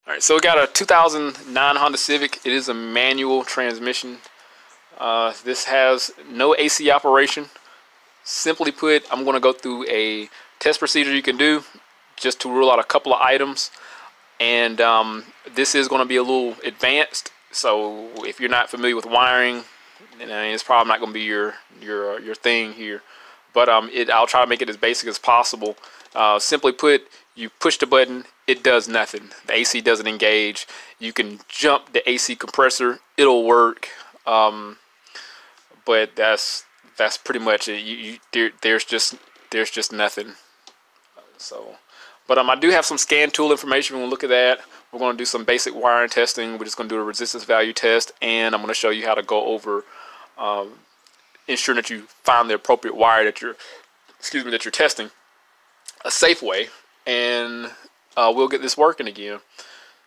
All right, so we got a 2009 Honda Civic. It is a manual transmission. This has no AC operation. Simply put, I'm going to go through a test procedure you can do just to rule out a couple of items. And this is going to be a little advanced. So if you're not familiar with wiring, then it's probably not going to be your thing here. But I'll try to make it as basic as possible. Simply put, you push the button, it does nothing. The AC doesn't engage. You can jump the AC compressor, it'll work. But that's pretty much it. There's just nothing. But I do have some scan tool information. We'll look at that. We're going to do some basic wiring testing. We're just going to do a resistance value test, and I'm going to show you how to go over ensuring that you find the appropriate wire that you're testing a safe way, and we'll get this working again.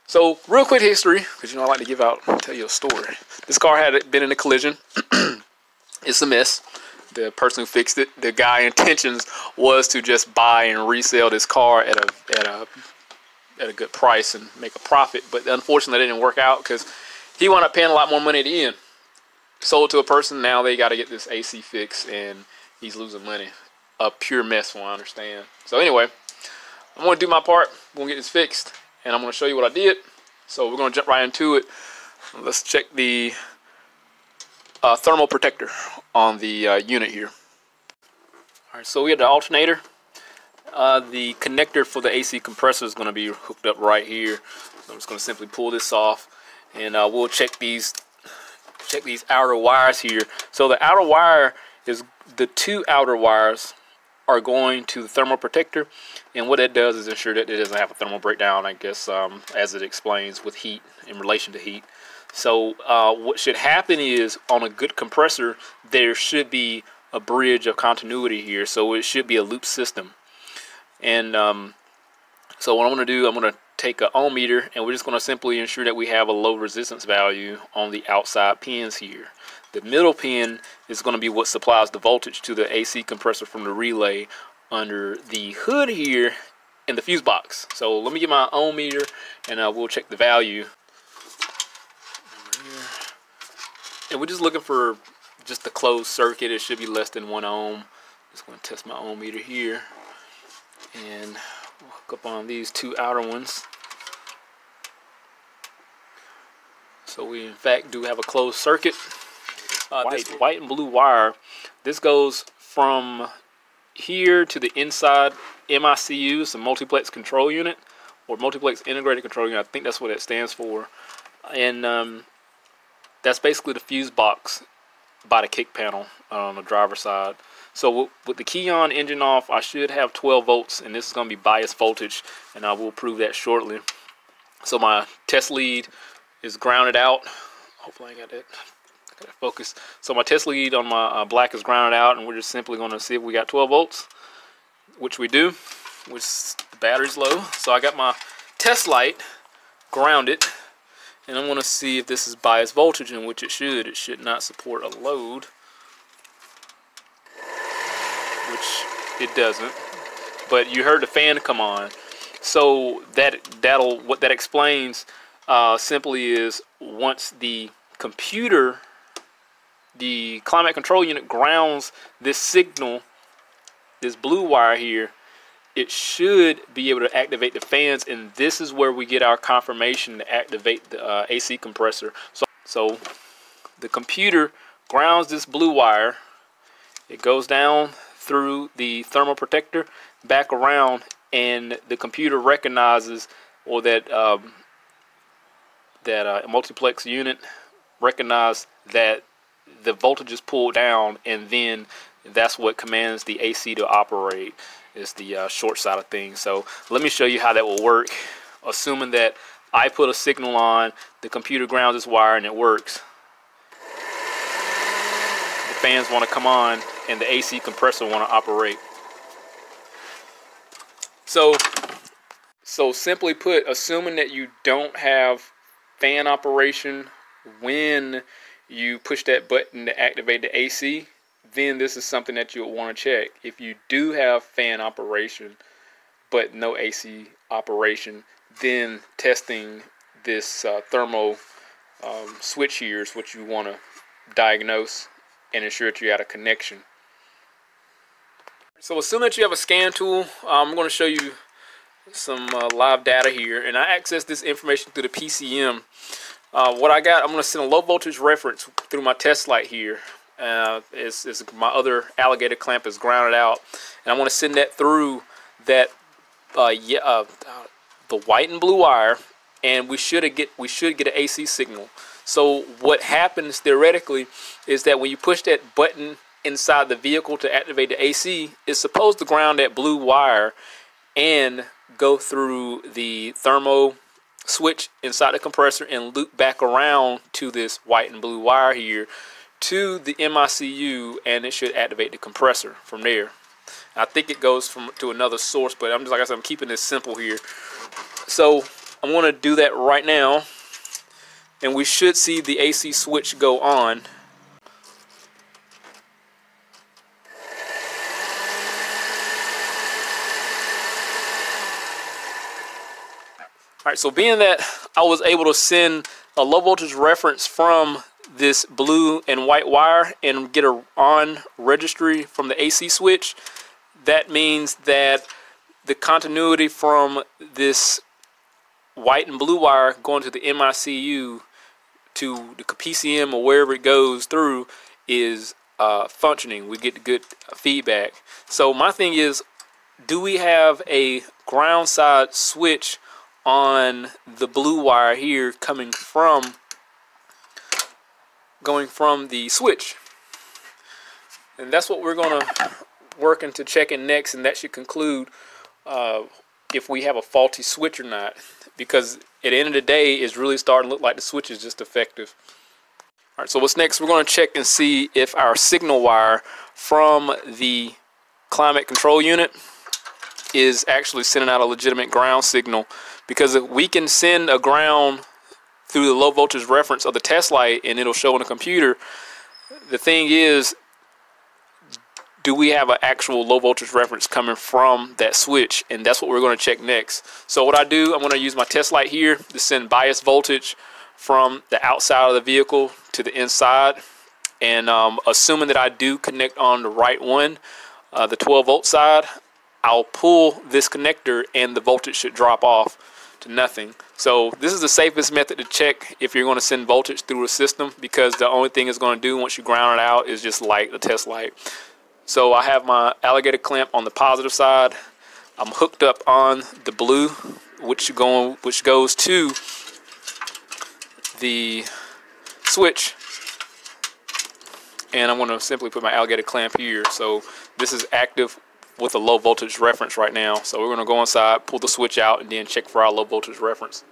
So real quick history, because I like to tell you a story. This car had been in a collision. It's a mess. The person who fixed it, the guy's intentions was to just buy and resell this car at a good price and make a profit, but unfortunately that didn't work out because he wound up paying a lot more money at the end. Sold to a person, now they got to get this AC fixed, and he's losing money. A pure mess from what I understand. So anyway, I'm going to do my part. We're going to get this fixed, and I'm going to show you what I did. So we're going to jump right into it. Let's check the thermal protector on the unit here. Alright, so we have the alternator. The connector for the AC compressor is going to be hooked up right here. So I'm just going to simply pull this off, and we'll check these outer wires here. So the outer wire is, the two outer wires are going to the thermal protector, and what it does is ensure that it doesn't have a thermal breakdown, I guess, as it explains, with heat, in relation to heat. So what should happen is, on a good compressor, there should be a bridge of continuity here, so it should be a loop system. And so what I'm going to do, I'm going to take an ohm meter, and we're just going to simply ensure that we have a low resistance value on the outside pins here. The middle pin is going to be what supplies the voltage to the AC compressor from the relay under the hood here in the fuse box. So let me get my ohm meter, and we'll check the value. And we're just looking for just the closed circuit. It should be less than 1 ohm. Just going to test my ohm meter here, and we'll hook up on these two outer ones. So we in fact do have a closed circuit. This white and blue wire, this goes from here to the inside MICU, it's a multiplex control unit, or multiplex integrated control unit. I think that's what it stands for. And that's basically the fuse box by the kick panel on the driver's side. So with the key on, engine off, I should have 12 volts, and this is going to be bias voltage, and I will prove that shortly. So my test lead is grounded out. Hopefully I got that focus. So my test lead on my black is grounded out, and we're just simply going to see if we got 12 volts, which we do, which the battery's low. So I got my test light grounded, and I'm going to see if this is bias voltage, in which it should. It should not support a load, which it doesn't. But you heard the fan come on. So what that explains simply is, once the computer, the climate control unit, grounds this signal, this blue wire here, it should be able to activate the fans, and this is where we get our confirmation to activate the AC compressor. So the computer grounds this blue wire, it goes down through the thermal protector, back around, and the computer recognizes, or that multiplex unit recognize that the voltage is pulled down, and then that's what commands the AC to operate. Is the short side of things. So let me show you how that will work, assuming that I put a signal on, the computer grounds this wire, and it works. The fans want to come on, and the AC compressor want to operate. So simply put, assuming that you don't have fan operation when you push that button to activate the AC, then this is something that you'll want to check. If you do have fan operation but no AC operation, then testing this thermo switch here is what you want to diagnose and ensure that you got a connection. So assuming that you have a scan tool, I'm going to show you some live data here, and I access this information through the PCM. What I got, I'm going to send a low voltage reference through my test light here. My other alligator clamp is grounded out, and I want to send that through that the white and blue wire, and we should get an AC signal. So what happens theoretically is that when you push that button inside the vehicle to activate the AC, it's supposed to ground that blue wire and go through the thermo switch inside the compressor and loop back around to this white and blue wire here to the MICU, and it should activate the compressor from there. I think it goes to another source, but I'm just, like I said, I'm keeping this simple here. So I'm going to do that right now, and we should see the AC switch go on. Alright, so being that I was able to send a low voltage reference from this blue and white wire and get a on registry from the AC switch, that means that the continuity from this white and blue wire going to the MICU to the PCM or wherever it goes through is functioning. We get good feedback. So my thing is, do we have a ground side switch on the blue wire here going from the switch? And that's what we're going to work into checking next, and that should conclude if we have a faulty switch or not, because at the end of the day it's really starting to look like the switch is just defective. Alright, so what's next? We're going to check and see if our signal wire from the climate control unit is actually sending out a legitimate ground signal, because if we can send a ground through the low voltage reference of the test light and it'll show on the computer, the thing is, do we have an actual low voltage reference coming from that switch? And that's what we're going to check next. So what I do, I'm going to use my test light here to send bias voltage from the outside of the vehicle to the inside, and assuming that I do connect on the right one, the 12 volt side, I'll pull this connector and the voltage should drop off to nothing. So this is the safest method to check if you're going to send voltage through a system, because the only thing it's going to do once you ground it out is just light the test light. So I have my alligator clamp on the positive side. I'm hooked up on the blue, which goes to the switch, and I'm going to simply put my alligator clamp here. So this is active with a low voltage reference right now. So we're going to go inside, pull the switch out, and then check for our low voltage reference.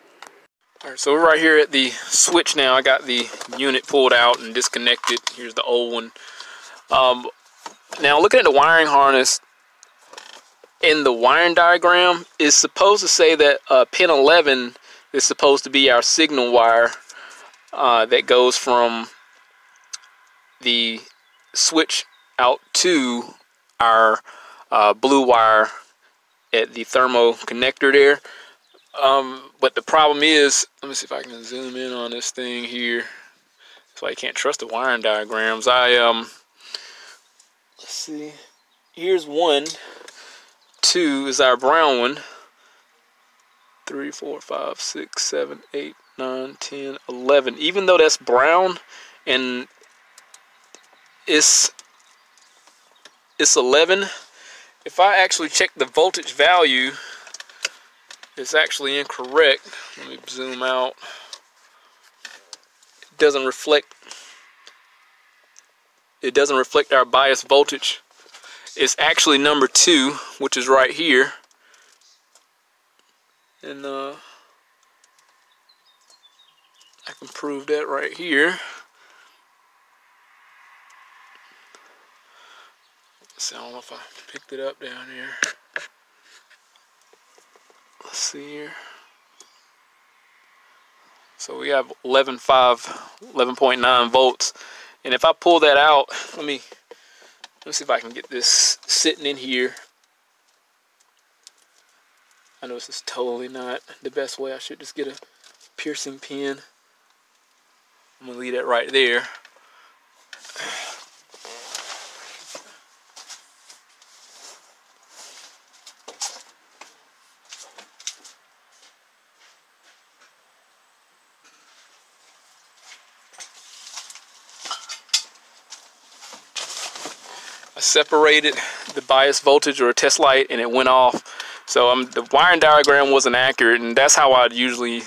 Alright, so we're right here at the switch now. I got the unit pulled out and disconnected. Here's the old one. Now looking at the wiring harness, in the wiring diagram, it's supposed to say that pin 11 is supposed to be our signal wire that goes from the switch out to our blue wire at the thermo connector there. But the problem is, let me see if I can zoom in on this thing here. That's why you can't trust the wiring diagrams. Let's see. Here's 1. 2 is our brown one. 3, 4, 5, 6, 7, 8, 9, 10, 11. Even though that's brown and it's 11, if I actually check the voltage value, it's actually incorrect. Let me zoom out. It doesn't reflect our bias voltage. It's actually number 2, which is right here. And I can prove that right here. I don't know if I picked it up down here. Let's see here. So we have 11.9 volts. And if I pull that out, let me see if I can get this sitting in here. I know this is totally not the best way. I should just get a piercing pin. I'm gonna leave that right there. I separated the bias voltage or a test light and it went off. So the wiring diagram wasn't accurate, and that's how I'd usually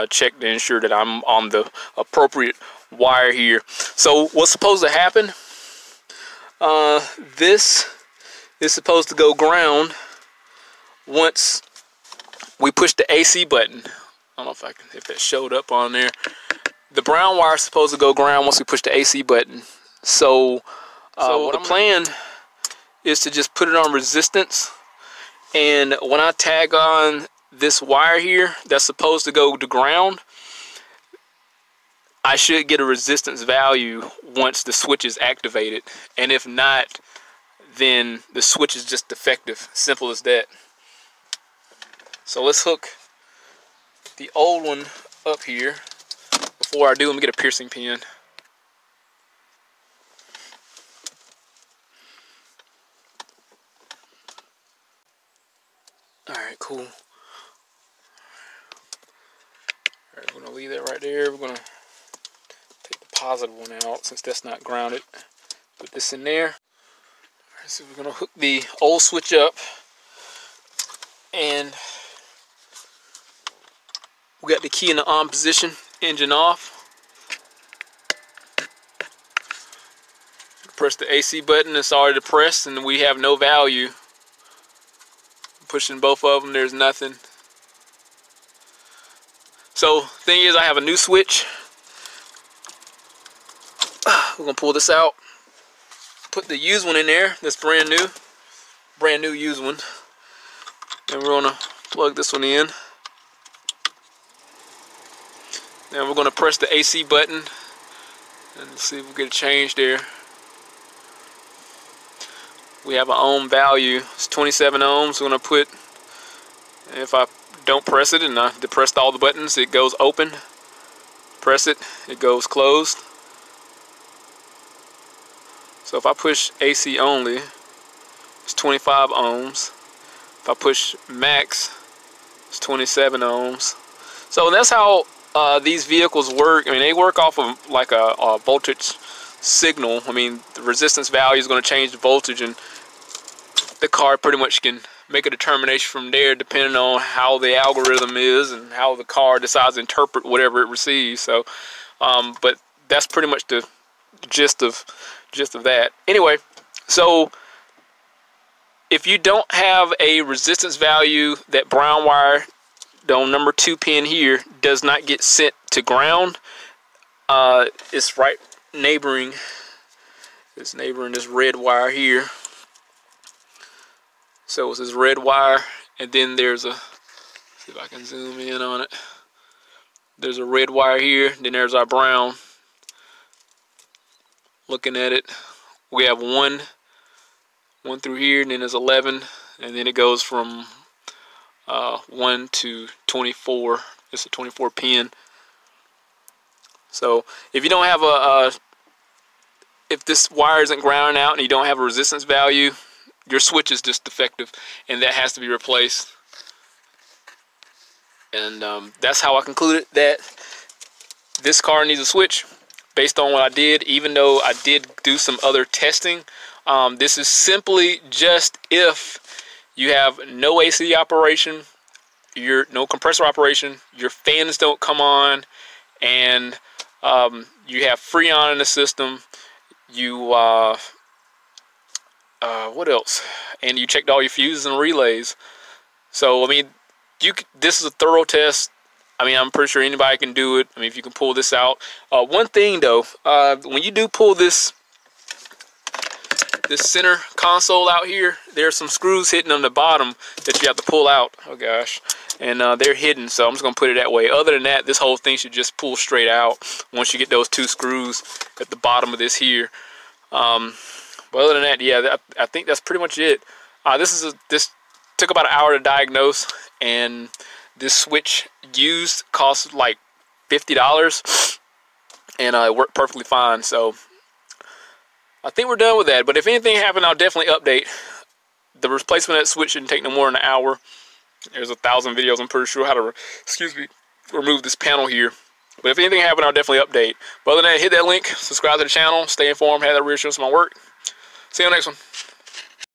check to ensure that I'm on the appropriate wire here. So what's supposed to happen? This is supposed to go ground once we push the AC button. I don't know if that showed up on there. The brown wire is supposed to go ground once we push the AC button. So the plan is to just put it on resistance, and when I tag on this wire here that's supposed to go to ground, I should get a resistance value once the switch is activated. And if not, then the switch is just defective. Simple as that. So let's hook the old one up here. Before I do, let me get a piercing pin. Alright, cool. Alright, we're going to leave that right there. We're going to take the positive one out since that's not grounded. Put this in there. Alright, so we're going to hook the old switch up. And we got the key in the on position, engine off. Press the AC button, it's already pressed, and we have no value. Pushing both of them, there's nothing. So thing is, I have a new switch. We're gonna pull this out, put the used one in there. That's brand new used one, and we're gonna plug this one in. Then we're gonna press the AC button and see if we get a change there. We have an ohm value. It's 27 ohms. We're gonna put, if I don't press it and I depressed all the buttons, it goes open. Press it, it goes closed. So if I push AC only, it's 25 ohms. If I push max, it's 27 ohms. So that's how these vehicles work. I mean, they work off of like a voltage signal. I mean, the resistance value is going to change the voltage, and the car pretty much can make a determination from there depending on how the algorithm is and how the car decides to interpret whatever it receives. So but that's pretty much the gist of that. Anyway, so if you don't have a resistance value, that brown wire on number 2 pin here does not get sent to ground. It's right neighboring this red wire here. So it's this red wire, and then there's a, see if I can zoom in on it. There's a red wire here, then there's our brown. Looking at it, we have one through here, and then there's 11, and then it goes from 1 to 24. It's a 24 pin. So if you don't have if this wire isn't ground out and you don't have a resistance value, your switch is just defective, and that has to be replaced. And that's how I concluded that this car needs a switch based on what I did, even though I did do some other testing. This is simply just if you have no AC operation, no compressor operation, your fans don't come on, and you have Freon in the system. You what else? And you checked all your fuses and relays. So I mean, this is a thorough test. I mean, I'm pretty sure anybody can do it. I mean, if you can pull this out. One thing though, when you do pull this center console out here, there's some screws hidden on the bottom that you have to pull out. Oh gosh. And they're hidden, so I'm just gonna put it that way. Other than that, this whole thing should just pull straight out once you get those 2 screws at the bottom of this here. But other than that, yeah, I think that's pretty much it. This took about an hour to diagnose, and this switch used cost like $50, and it worked perfectly fine. So I think we're done with that. But if anything happened, I'll definitely update. The replacement of that switch shouldn't take no more than an hour. There's 1,000 videos, I'm pretty sure, how to remove this panel here. But if anything happened, I'll definitely update. But other than that, hit that link, subscribe to the channel, stay informed, have that reassurance of my work. See you on the next one.